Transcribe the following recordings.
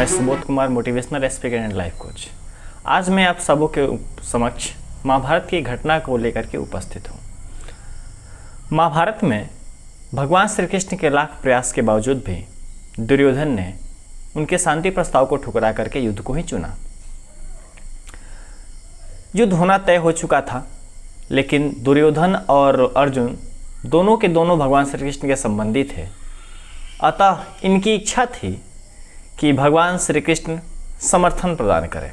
मैं Subodh Kumar, motivational speaker and life coach. आज मैं आप सबों के समक्ष महाभारत की घटना को लेकर के उपस्थित हूँ। महाभारत में भगवान श्री कृष्ण के लाख प्रयास के बावजूद भी दुर्योधन ने उनके शांति प्रस्ताव को ठुकरा करके युद्ध को ही चुना। युद्ध होना तय हो चुका था, लेकिन दुर्योधन और अर्जुन दोनों के दोनों भगवान श्री कृष्ण के संबंधी थे। अतः इनकी इच्छा थी कि भगवान श्री कृष्ण समर्थन प्रदान करें।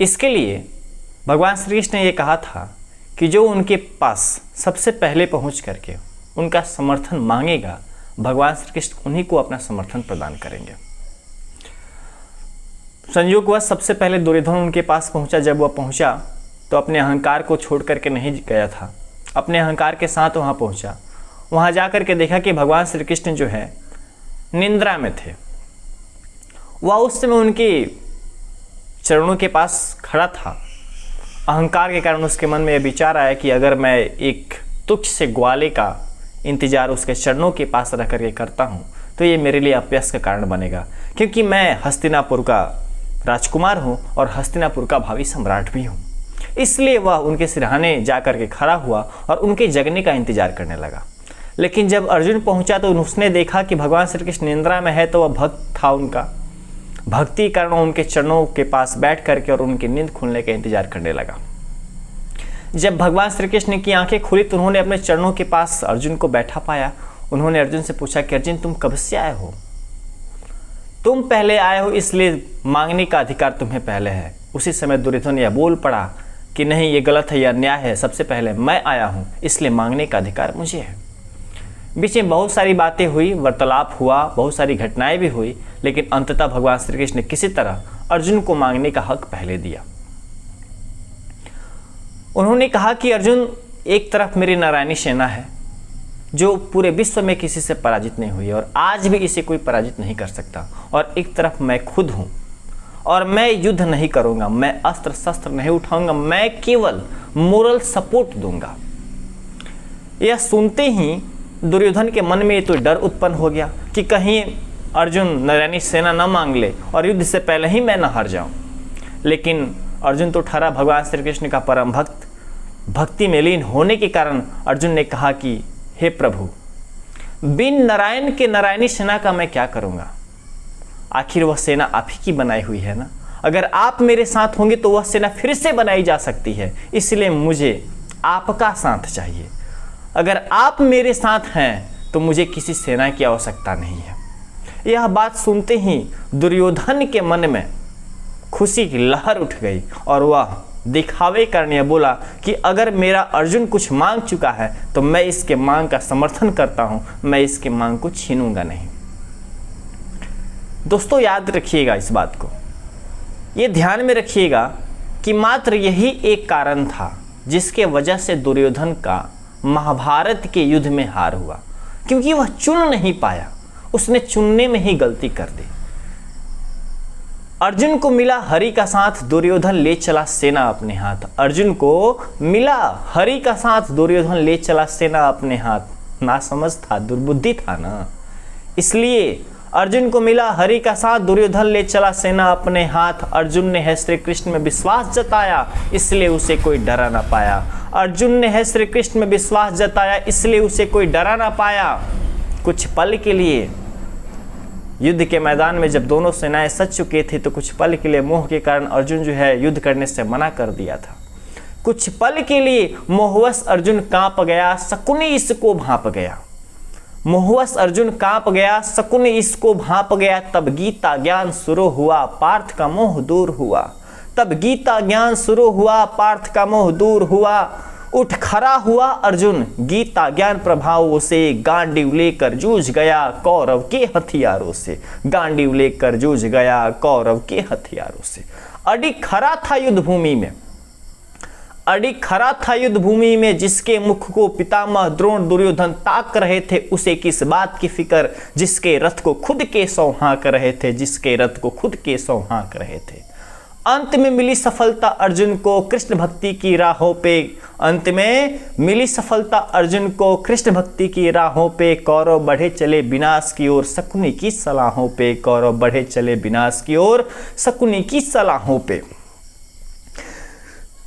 इसके लिए भगवान श्री कृष्ण ने ये कहा था कि जो उनके पास सबसे पहले पहुंच करके उनका समर्थन मांगेगा, भगवान श्री कृष्ण उन्हीं को अपना समर्थन प्रदान करेंगे। संयोगवश सबसे पहले दुर्योधन उनके पास पहुंचा। जब वह पहुंचा तो अपने अहंकार को छोड़ करके नहीं गया था, अपने अहंकार के साथ वहां पहुंचा। वहां जाकर के देखा कि भगवान श्री कृष्ण जो है निंद्रा में थे। वह उस समय उनके चरणों के पास खड़ा था। अहंकार के कारण उसके मन में यह विचार आया कि अगर मैं एक तुच्छ से ग्वाले का इंतजार उसके चरणों के पास रह करके करता हूँ तो ये मेरे लिए अपयश का कारण बनेगा, क्योंकि मैं हस्तिनापुर का राजकुमार हूँ और हस्तिनापुर का भावी सम्राट भी हूँ। इसलिए वह उनके सिरहाने जा कर के खड़ा हुआ और उनके जगने का इंतजार करने लगा। लेकिन जब अर्जुन पहुंचा तो उसने देखा कि भगवान श्री कृष्ण निंद्रा में है, तो वह भक्त था। उनका भक्ति के कारण उनके चरणों के पास बैठ करके और उनकी नींद खुलने का इंतजार करने लगा। जब भगवान श्री कृष्ण की आंखें खुली तो उन्होंने अपने चरणों के पास अर्जुन को बैठा पाया। उन्होंने अर्जुन से पूछा कि अर्जुन, तुम कब से आए हो? तुम पहले आए हो, इसलिए मांगने का अधिकार तुम्हें पहले है। उसी समय दुर्योधन यह बोल पड़ा कि नहीं, ये गलत है, यह अन्याय है, सबसे पहले मैं आया हूँ, इसलिए मांगने का अधिकार मुझे है। बीच में बहुत सारी बातें हुई, वार्तालाप हुआ, बहुत सारी घटनाएं भी हुई, लेकिन अंततः भगवान श्री कृष्ण ने किसी तरह अर्जुन को मांगने का हक पहले दिया। उन्होंने कहा कि अर्जुन, एक तरफ मेरी नारायणी सेना है जो पूरे विश्व में किसी से पराजित नहीं हुई और आज भी इसे कोई पराजित नहीं कर सकता, और एक तरफ मैं खुद हूं और मैं युद्ध नहीं करूंगा, मैं अस्त्र शस्त्र नहीं उठाऊंगा, मैं केवल मोरल सपोर्ट दूंगा। यह सुनते ही दुर्योधन के मन में तो डर उत्पन्न हो गया कि कहीं अर्जुन नारायणी सेना न मांग ले और युद्ध से पहले ही मैं न हार जाऊं। लेकिन अर्जुन तो ठहरा भगवान श्री कृष्ण का परम भक्त। भक्ति में लीन होने के कारण अर्जुन ने कहा कि हे प्रभु, बिन नारायण के नारायणी सेना का मैं क्या करूंगा? आखिर वह सेना आप ही की बनाई हुई है ना। अगर आप मेरे साथ होंगे तो वह सेना फिर से बनाई जा सकती है, इसलिए मुझे आपका साथ चाहिए। अगर आप मेरे साथ हैं तो मुझे किसी सेना की आवश्यकता नहीं है। यह बात सुनते ही दुर्योधन के मन में खुशी की लहर उठ गई और वह दिखावे करने बोला कि अगर मेरा अर्जुन कुछ मांग चुका है तो मैं इसके मांग का समर्थन करता हूं, मैं इसके मांग को छीनूंगा नहीं। दोस्तों, याद रखिएगा इस बात को, ये ध्यान में रखिएगा कि मात्र यही एक कारण था जिसके वजह से दुर्योधन का महाभारत के युद्ध में हार हुआ, क्योंकि वह चुन नहीं पाया। उसने चुनने में ही गलती कर दी। अर्जुन को मिला हरि का साथ, दुर्योधन ले चला सेना अपने हाथ। अर्जुन को मिला हरि का साथ, दुर्योधन ले चला सेना अपने हाथ। नासमझ था, दुर्बुद्धि था ना, इसलिए अर्जुन को मिला हरि का साथ, दुर्योधन ले चला सेना अपने हाथ। अर्जुन ने है श्री कृष्ण में विश्वास जताया, इसलिए उसे कोई डरा ना पाया। अर्जुन ने है श्री कृष्ण में विश्वास जताया, इसलिए उसे कोई डरा ना पाया। कुछ पल के लिए युद्ध के मैदान में जब दोनों सेनाएं सज चुके थे तो कुछ पल के लिए मोह के कारण अर्जुन जो है युद्ध करने से मना कर दिया था। कुछ पल के लिए मोहवश अर्जुन कांप गया, शकुनि इसको भांप गया। मोहवश अर्जुन कांप गया, शकुनि इसको भांप गया। तब गीता ज्ञान शुरू हुआ, पार्थ का मोह दूर हुआ। तब गीता ज्ञान शुरू हुआ, पार्थ का मोह दूर हुआ। उठ खड़ा हुआ अर्जुन, गीता ज्ञान प्रभावों से गांडीव लेकर जूझ गया कौरव के हथियारों से। गांडीव लेकर जूझ गया कौरव के हथियारों से। अडिग खड़ा था युद्ध भूमि में, अडिग खड़ा था युद्ध भूमि में। जिसके मुख को पितामह द्रोण दुर्योधन ताक रहे थे, उसे किस बात की फिक्र, जिसके रथ को खुद के सौ हाँक रहे थे, जिसके रथ को खुद के सौ हाँक रहे थे। अंत में मिली सफलता अर्जुन को, कृष्ण भक्ति की राहों पे अंत में मिली सफलता अर्जुन को कृष्ण भक्ति की राहों पे, कौरव बढ़े चले विनाश की ओर शकुनी की सलाहों पे, कौरव बढ़े चले विनाश की ओर शकुनी की सलाहों पे।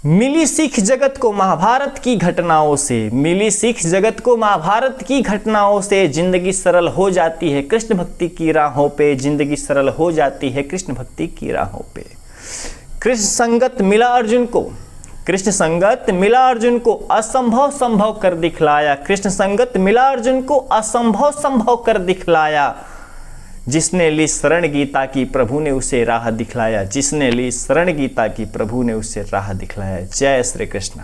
मिली सीख जगत को महाभारत की घटनाओं से, मिली सीख जगत को महाभारत की घटनाओं से, जिंदगी सरल हो जाती है कृष्ण भक्ति की राहों पे, जिंदगी सरल हो जाती है कृष्ण भक्ति की राहों पे। कृष्ण संगत मिला अर्जुन को, कृष्ण संगत मिला अर्जुन को असंभव संभव कर दिखलाया, कृष्ण संगत मिला अर्जुन को असंभव संभव कर दिखलाया। जिसने ली शरण गीता की प्रभु ने उसे राह दिखलाया, जिसने ली शरण गीता की प्रभु ने उसे राह दिखलाया। जय श्री कृष्ण।